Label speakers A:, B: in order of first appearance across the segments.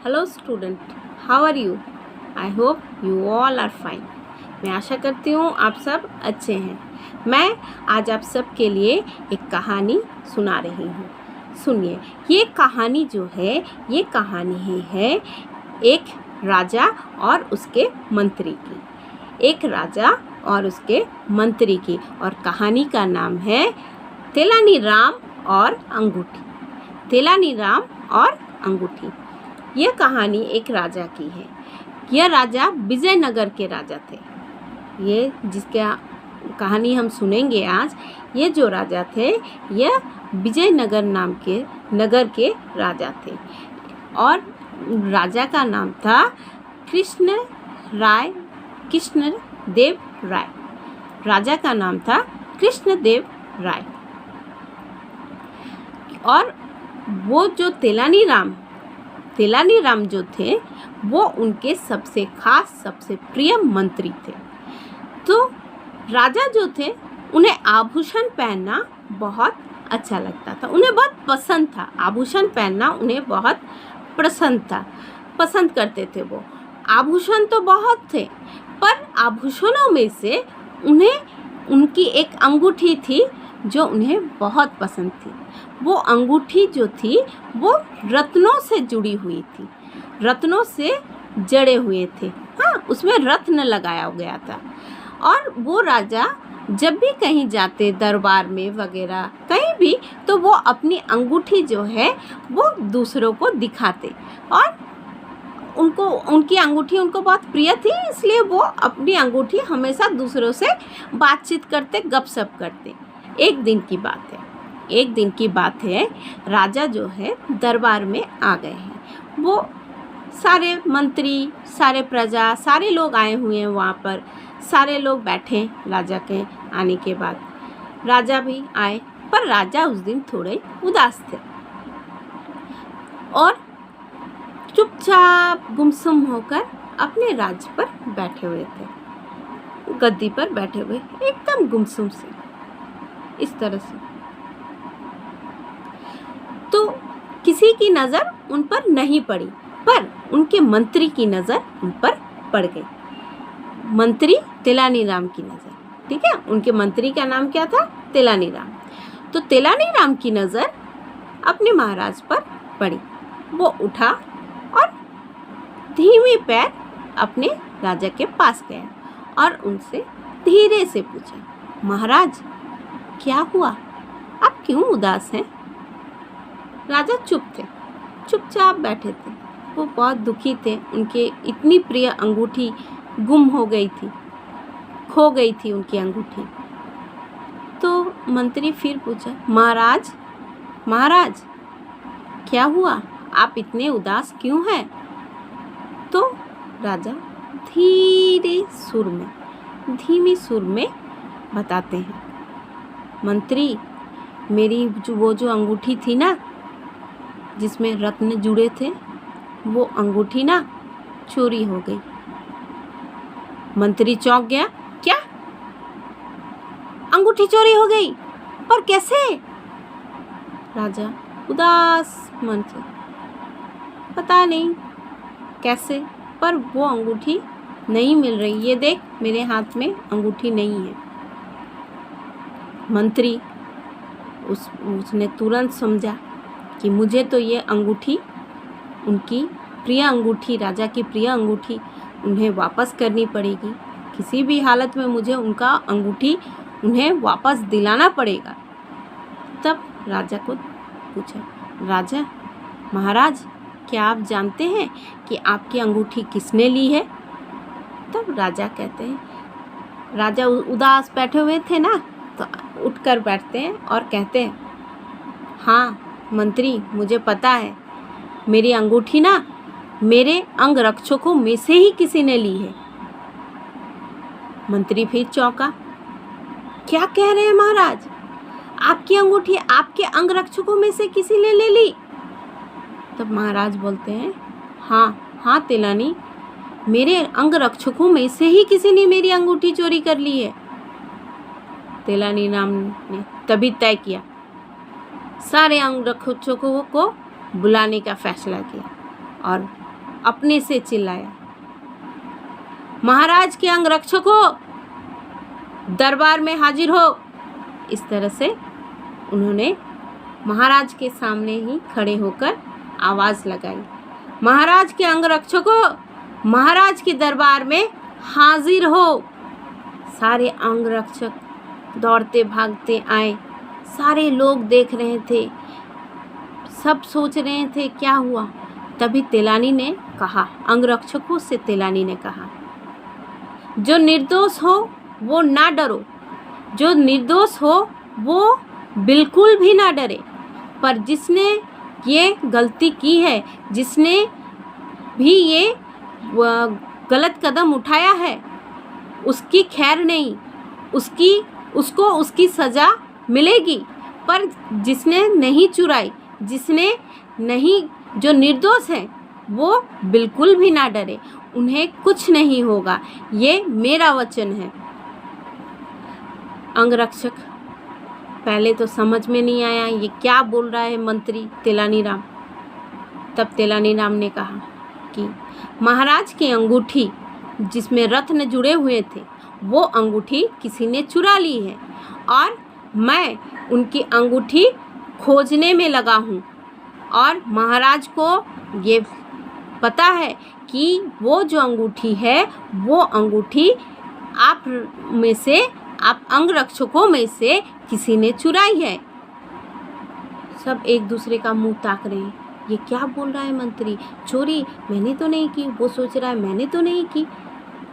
A: Hello student, how are you? I hope you all are fine. मैं आशा करती हूँ आप सब अच्छे हैं। मैं आज आप सब के लिए एक कहानी सुना रही हूँ। सुनिए, ये कहानी जो है ये कहानी है एक राजा और उसके मंत्री की। एक राजा और उसके मंत्री की, और कहानी का नाम है तेलानी और अंगूठी। तेलानी और अंगूठी। यह कहानी एक राजा की है। यह राजा विजयनगर के राजा थे। ये जिसका कहानी हम सुनेंगे आज, ये जो राजा थे यह विजयनगर नाम के नगर के राजा थे। और राजा का नाम था कृष्णदेव राय। राजा का नाम था कृष्णदेव राय। और वो जो तेलानी राम जो थे वो उनके सबसे खास, सबसे प्रिय मंत्री थे। तो राजा जो थे उन्हें आभूषण पहनना बहुत अच्छा लगता था, उन्हें बहुत पसंद था। आभूषण पहनना उन्हें बहुत पसंद करते थे। वो आभूषण तो बहुत थे, पर आभूषणों में से उन्हें उनकी एक अंगूठी थी जो उन्हें बहुत पसंद थी। वो अंगूठी जो थी वो रत्नों से जुड़ी हुई थी, रत्नों से जड़े हुए थे। हाँ, उसमें रत्न लगाया गया था। और वो राजा जब भी कहीं जाते, दरबार में वगैरह कहीं भी, तो वो अपनी अंगूठी जो है वो दूसरों को दिखाते। और उनकी अंगूठी उनको बहुत प्रिय थी, इसलिए वो अपनी अंगूठी हमेशा दूसरों से बातचीत करते, गपशप करते। एक दिन की बात है, राजा जो है दरबार में आ गए हैं। वो सारे मंत्री, सारे प्रजा, सारे लोग आए हुए हैं वहाँ पर। सारे लोग बैठे राजा के आने के बाद। राजा भी आए, पर राजा उस दिन थोड़े उदास थे और चुपचाप गुमसुम होकर अपने राज पर बैठे हुए थे, गद्दी पर बैठे हुए, एकदम गुमसुम से, इस तरह से। तो किसी की नज़र उन पर नहीं पड़ी, पर उनके मंत्री की नज़र उन पर पड़ गई। मंत्री तेलानी राम की नज़र, ठीक है, उनके मंत्री का नाम क्या था? तेलानी राम। तो तेलानी राम की नज़र अपने महाराज पर पड़ी। वो उठा और धीमे पैर अपने राजा के पास गया और उनसे धीरे से पूछा, महाराज क्या हुआ? आप क्यों उदास हैं? राजा चुप थे, चुपचाप बैठे थे। वो बहुत दुखी थे। उनके इतनी प्रिय अंगूठी गुम हो गई थी, खो गई थी उनकी अंगूठी। तो मंत्री फिर पूछा, महाराज क्या हुआ? आप इतने उदास क्यों हैं? तो राजा धीमी सुर में बताते हैं, मंत्री, मेरी वो जो अंगूठी थी ना, जिसमें रत्न जुड़े थे, वो अंगूठी ना चोरी हो गई। मंत्री चौंक गया, क्या? अंगूठी चोरी हो गई? पर कैसे? राजा उदास मन से, पता नहीं कैसे, पर वो अंगूठी नहीं मिल रही। ये देख, मेरे हाथ में अंगूठी नहीं है। मंत्री उसने तुरंत समझा कि मुझे तो ये अंगूठी, उनकी प्रिय अंगूठी, राजा की प्रिय अंगूठी, उन्हें वापस करनी पड़ेगी। किसी भी हालत में मुझे उनका अंगूठी उन्हें वापस दिलाना पड़ेगा। तब राजा को पूछा, राजा, महाराज, क्या आप जानते हैं कि आपकी अंगूठी किसने ली है? तब राजा कहते हैं, राजा उदास बैठे हुए थे ना, तो उठकर बैठते हैं और कहते हैं, हाँ मंत्री, मुझे पता है, मेरी अंगूठी ना मेरे अंगरक्षकों में से ही किसी ने ली है। मंत्री फिर चौंका, क्या कह रहे हैं महाराज? आपकी अंगूठी आपके अंगरक्षकों में से किसी ने ले ली? तब महाराज बोलते हैं, हाँ तेलानी, मेरे अंगरक्षकों में से ही किसी ने मेरी अंगूठी चोरी कर ली है। तेलानी राम ने तभी तय किया, सारे अंगरक्षकों को बुलाने का फैसला किया और अपने से चिल्लाया, महाराज के अंगरक्षकों, दरबार में हाजिर हो। इस तरह से उन्होंने महाराज के सामने ही खड़े होकर आवाज़ लगाई, महाराज के अंगरक्षकों, महाराज के दरबार में हाजिर हो। सारे अंगरक्षक दौड़ते भागते आए, सारे लोग देख रहे थे, सब सोच रहे थे क्या हुआ। तभी तेलानी ने कहा, अंगरक्षकों से तेलानी ने कहा, जो निर्दोष हो वो ना डरो, जो निर्दोष हो वो बिल्कुल भी ना डरे, पर जिसने ये गलती की है, जिसने भी ये गलत कदम उठाया है, उसकी खैर नहीं, उसको उसकी सज़ा मिलेगी। पर जिसने नहीं चुराई, जिसने नहीं, जो निर्दोष है वो बिल्कुल भी ना डरे, उन्हें कुछ नहीं होगा, ये मेरा वचन है। अंगरक्षक पहले तो समझ में नहीं आया ये क्या बोल रहा है मंत्री तेलानी राम। तब तेलानी राम ने कहा कि महाराज की अंगूठी जिसमें रत्न जुड़े हुए थे, वो अंगूठी किसी ने चुरा ली है और मैं उनकी अंगूठी खोजने में लगा हूँ। और महाराज को ये पता है कि वो जो अंगूठी है, वो अंगूठी आप में से, आप अंगरक्षकों में से किसी ने चुराई है। सब एक दूसरे का मुंह ताक रहे हैं, ये क्या बोल रहा है मंत्री, चोरी मैंने तो नहीं की। वो सोच रहा है मैंने तो नहीं की,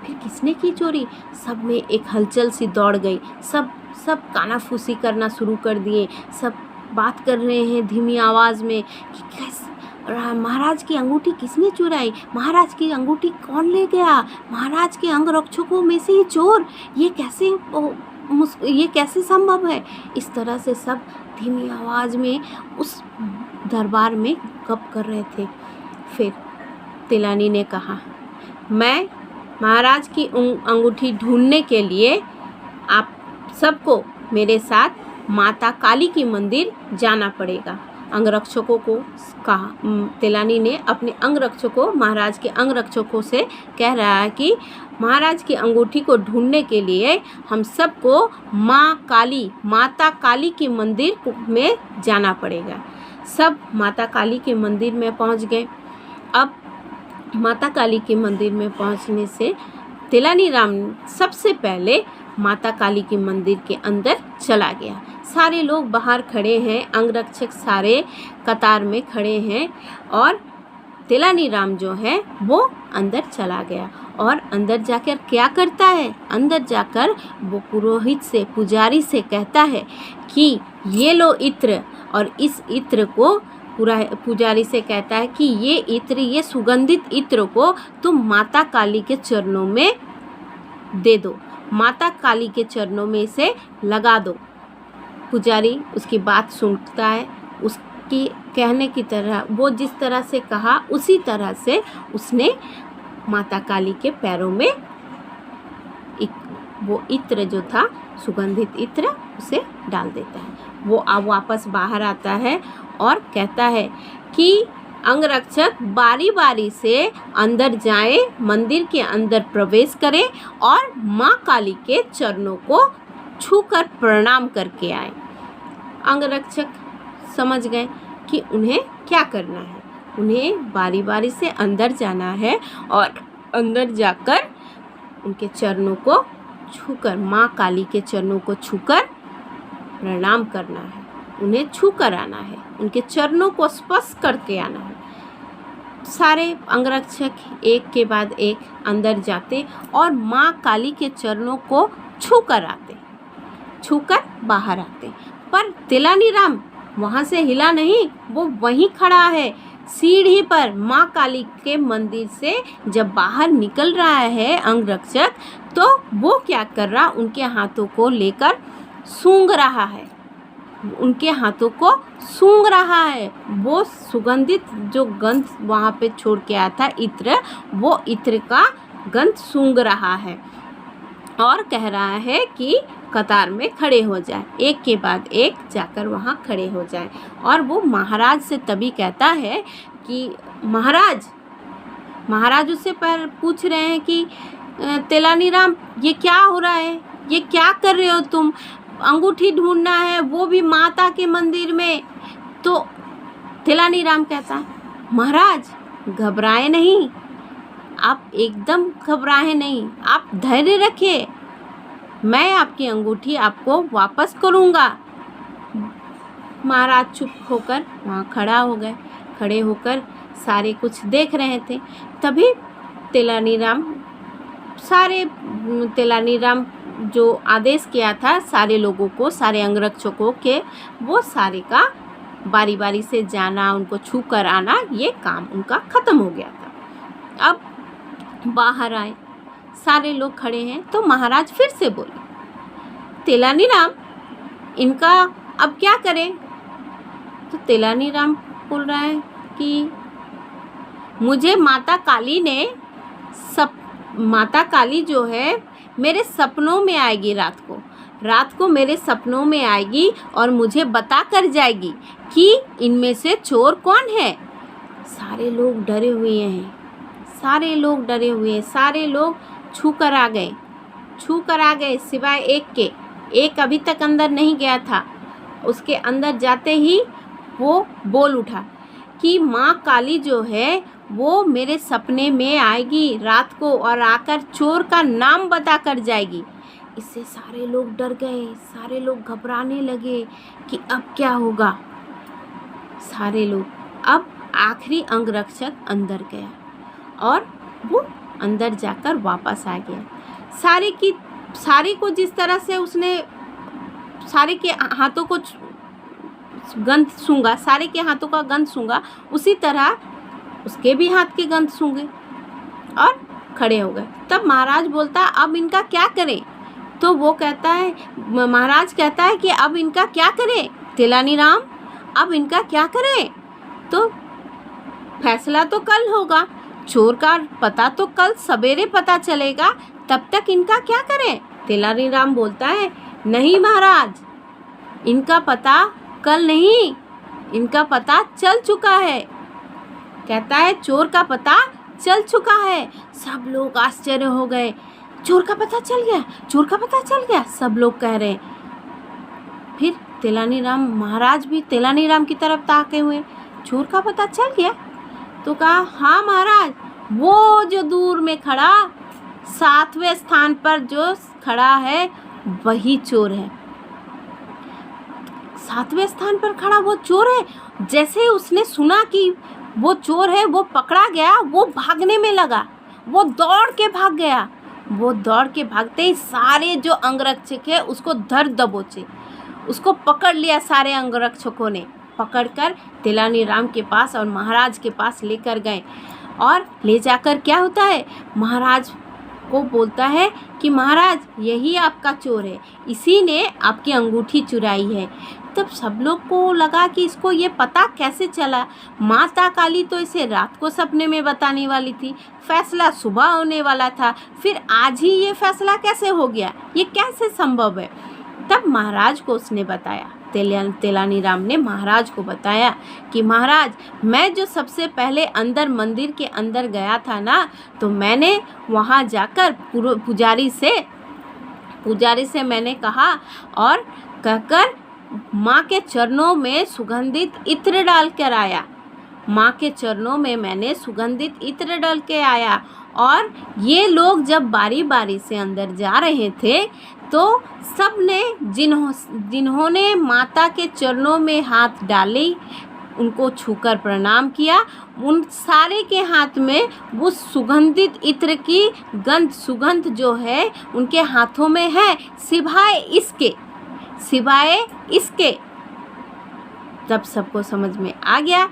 A: फिर किसने की चोरी। सब में एक हलचल सी दौड़ गई, सब कानाफूसी करना शुरू कर दिए, सब बात कर रहे हैं धीमी आवाज़ में कि कैसे महाराज की अंगूठी किसने चुराई, महाराज की अंगूठी कौन ले गया, महाराज के अंगरक्षकों में से ही चोर, ये कैसे संभव है। इस तरह से सब धीमी आवाज़ में उस दरबार में गप कर रहे थे। फिर तेलानी ने कहा, मैं महाराज की अंगूठी ढूंढने के लिए आप सबको मेरे साथ माता काली की मंदिर जाना पड़ेगा। अंगरक्षकों को कहा, तेलानी ने अपने अंगरक्षकों, महाराज के अंगरक्षकों से कह रहा है कि महाराज की अंगूठी को ढूंढने के लिए हम सबको माता काली की मंदिर में जाना पड़ेगा। सब माता काली के मंदिर में पहुंच गए। अब माता काली के मंदिर में पहुंचने से तेलानी राम सबसे पहले माता काली के मंदिर के अंदर चला गया। सारे लोग बाहर खड़े हैं, अंगरक्षक सारे कतार में खड़े हैं और तेलानी राम जो है वो अंदर चला गया। और अंदर जाकर क्या करता है, अंदर जाकर वो पुरोहित से, पुजारी से कहता है कि ये लो इत्र, और इस इत्र को पुजारी से कहता है कि ये इत्र, ये सुगंधित इत्र को तुम माता काली के चरणों में दे दो, माता काली के चरणों में इसे लगा दो। पुजारी उसकी बात सुनता है, उसकी कहने की तरह, वो जिस तरह से कहा उसी तरह से उसने माता काली के पैरों में वो इत्र जो था, सुगंधित इत्र, उसे डाल देता है। वो अब वापस बाहर आता है और कहता है कि अंगरक्षक बारी बारी से अंदर जाए, मंदिर के अंदर प्रवेश करें और माँ काली के चरणों को छूकर प्रणाम करके आए। अंगरक्षक समझ गए कि उन्हें क्या करना है। उन्हें बारी बारी से अंदर जाना है और अंदर जाकर उनके चरणों को छूकर, माँ काली के चरणों को छूकर प्रणाम करना है। उन्हें छू कर आना है, उनके चरणों को स्पर्श करके आना है। सारे अंगरक्षक एक के बाद एक अंदर जाते और माँ काली के चरणों को छू कर आते, छू कर बाहर आते। पर तेलानी राम वहाँ से हिला नहीं, वो वहीं खड़ा है सीढ़ी पर। माँ काली के मंदिर से जब बाहर निकल रहा है अंगरक्षक, तो वो क्या कर रहा, उनके हाथों को लेकर सूंघ रहा है, उनके हाथों को सूंघ रहा है। वो सुगंधित जो गंध वहाँ पे छोड़ के आया था इत्र, वो इत्र का गंध सूंघ रहा है और कह रहा है कि कतार में खड़े हो जाए, एक के बाद एक जाकर वहाँ खड़े हो जाए। और वो महाराज से तभी कहता है कि महाराज, महाराज उससे पर पूछ रहे हैं कि तेलानीराम ये क्या हो रहा है, ये क्या कर रहे हो तुम, अंगूठी ढूंढना है वो भी माता के मंदिर में। तो तेलानीराम कहता है महाराज घबराए नहीं, आप एकदम घबराए नहीं, आप धैर्य रखिए, मैं आपकी अंगूठी आपको वापस करूँगा। महाराज चुप होकर वहाँ खड़ा हो गए, खड़े होकर सारे कुछ देख रहे थे। तभी तेलानीराम जो आदेश किया था सारे लोगों को, सारे अंगरक्षकों के, वो सारे का बारी बारी से जाना, उनको छू कर आना, ये काम उनका ख़त्म हो गया था। अब बाहर आए, सारे लोग खड़े हैं, तो महाराज फिर से बोले तेलानीराम इनका अब क्या करें। तो तेलानीराम बोल रहा है कि मुझे माता काली जो है मेरे सपनों में आएगी, रात को मेरे सपनों में आएगी और मुझे बता कर जाएगी कि इनमें से चोर कौन है। सारे लोग डरे हुए हैं, सारे लोग छू कर आ गए सिवाय एक के। एक अभी तक अंदर नहीं गया था, उसके अंदर जाते ही वो बोल उठा कि माँ काली जो है वो मेरे सपने में आएगी रात को और आकर चोर का नाम बता कर जाएगी। इससे सारे लोग डर गए, सारे लोग घबराने लगे कि अब क्या होगा। सारे लोग, अब आखिरी अंगरक्षक अंदर गया और वो अंदर जाकर वापस आ गया। सारे को जिस तरह से उसने सारे के हाथों को गंध सूंघा, सारे के हाथों का गंध सूंघा, उसी तरह उसके भी हाथ के गंध सूंघे और खड़े हो गए। तब महाराज बोलता अब इनका क्या करें। तो वो कहता है, महाराज कहता है कि अब इनका क्या करें तेलानीराम, अब इनका क्या करें। तो फैसला तो कल होगा, चोर का पता तो कल सवेरे पता चलेगा, तब तक इनका क्या करें। तेलानीराम बोलता है नहीं महाराज, इनका पता कल नहीं, इनका पता चल चुका है। कहता है चोर का पता चल चुका है। सब लोग आश्चर्य हो गए, चोर का पता चल गया, सब लोग कह रहे। फिर तेलानीराम, महाराज भी तेलानीराम की तरफ ताके हुए, चोर का पता चल गया। तो कहा हाँ महाराज, वो जो दूर में खड़ा 7वें स्थान पर जो खड़ा है वही चोर है। 7वें स्थान पर खड़ा वो चोर है। जैसे उसने सुना कि वो चोर है, वो पकड़ा गया, वो भागने में लगा, वो दौड़ के भाग गया। वो दौड़ के भागते ही सारे जो अंगरक्षक है उसको धर दबोचे, उसको पकड़ लिया। सारे अंगरक्षकों ने पकड़कर तेलानीराम के पास और महाराज के पास लेकर गए और ले जाकर क्या होता है, महाराज को बोलता है कि महाराज यही आपका चोर है, इसी ने आपकी अंगूठी चुराई है। तब सब लोग को लगा कि इसको ये पता कैसे चला। माता काली तो इसे रात को सपने में बताने वाली थी, फैसला सुबह होने वाला था, फिर आज ही ये फैसला कैसे हो गया, ये कैसे संभव है। तब महाराज को उसने बताया, तेलानीराम ने महाराज को बताया कि महाराज मैं जो सबसे पहले अंदर मंदिर के अंदर गया था ना, तो मैंने वहाँ जाकर पुजारी से मैंने कहा और कहकर माँ के चरणों में सुगंधित इत्र डाल कर आया। माँ के चरणों में मैंने सुगंधित इत्र डाल के आया। और ये लोग जब बारी बारी से अंदर जा रहे थे तो सब ने जिन्होंने माता के चरणों में हाथ डाले, उनको छूकर प्रणाम किया, उन सारे के हाथ में वो सुगंधित इत्र की सुगंध जो है उनके हाथों में है, सिवाय इसके। तब सबको समझ में आ गया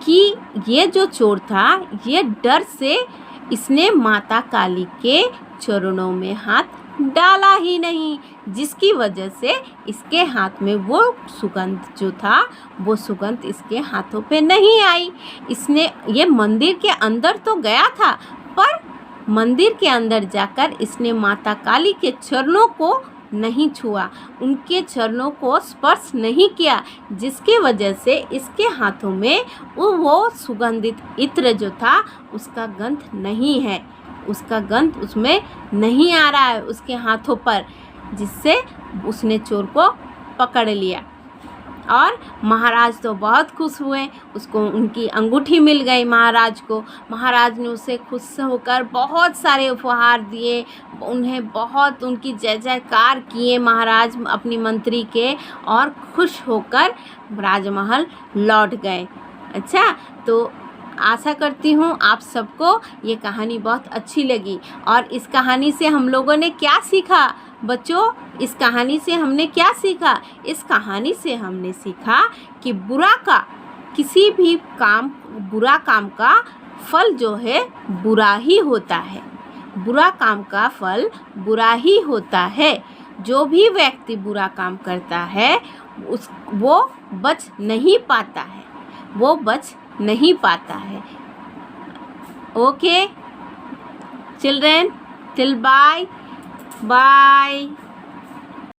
A: कि ये जो चोर था, ये डर से इसने माता काली के चरणों में हाथ डाला ही नहीं, जिसकी वजह से इसके हाथ में वो सुगंध जो था, वो सुगंध इसके हाथों पे नहीं आई। इसने ये मंदिर के अंदर तो गया था, पर मंदिर के अंदर जाकर इसने माता काली के चरणों को नहीं छुआ, उनके चरणों को स्पर्श नहीं किया, जिसकी वजह से इसके हाथों में वो सुगंधित इत्र जो था उसका गंध नहीं है, उसका गंध उसमें नहीं आ रहा है उसके हाथों पर, जिससे उसने चोर को पकड़ लिया। और महाराज तो बहुत खुश हुए, उसको उनकी अंगूठी मिल गई महाराज को। महाराज ने उसे खुश होकर बहुत सारे उपहार दिए, उन्हें बहुत उनकी जय जयकार किए महाराज अपनी मंत्री के, और खुश होकर राजमहल लौट गए। अच्छा, तो आशा करती हूँ आप सबको ये कहानी बहुत अच्छी लगी। और इस कहानी से हम लोगों ने क्या सीखा बच्चों? इस कहानी से हमने क्या सीखा? इस कहानी से हमने सीखा कि किसी भी बुरा काम का फल जो है बुरा ही होता है। बुरा काम का फल बुरा ही होता है। जो भी व्यक्ति बुरा काम करता है वो बच नहीं पाता है, वो बच नहीं पाता है। Okay children, till bye bye.